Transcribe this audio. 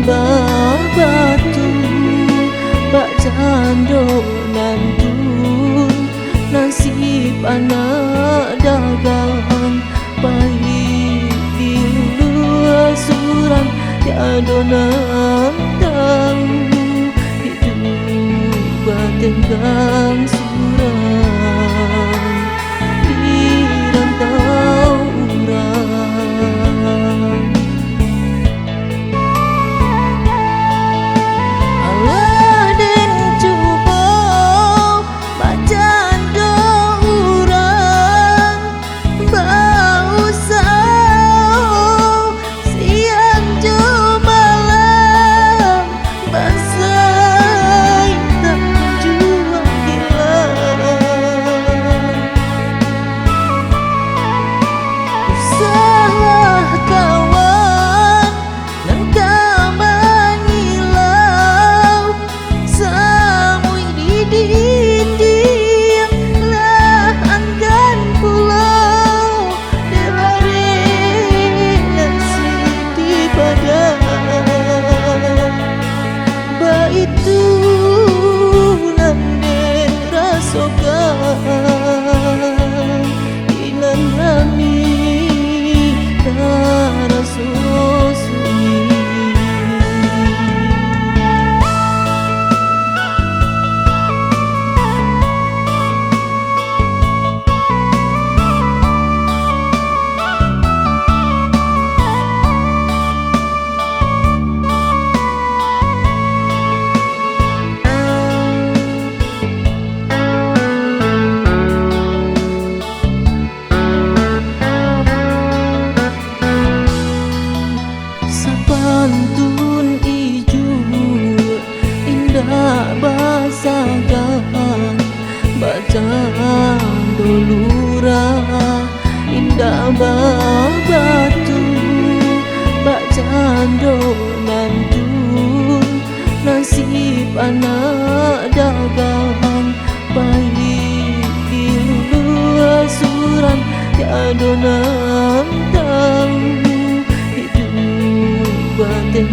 batu bak jando nandun nasib anak dagang pahit dilu suram tiada nandang hidup batin gang suram di rantau urang. Allah den cuba bacan do urang bau sau siang jo malam basai tak juang hilang. Salah kawan dan kaman hilau samui di dinding lah anggan pulau derariasi di badan baitu nande rasokan inan nami sunyi. Sapantun ijul indah basagan bacaan dolura indah babatu bacaan do nandun nasib anak dagang pahit dilu suram tiada nandang batin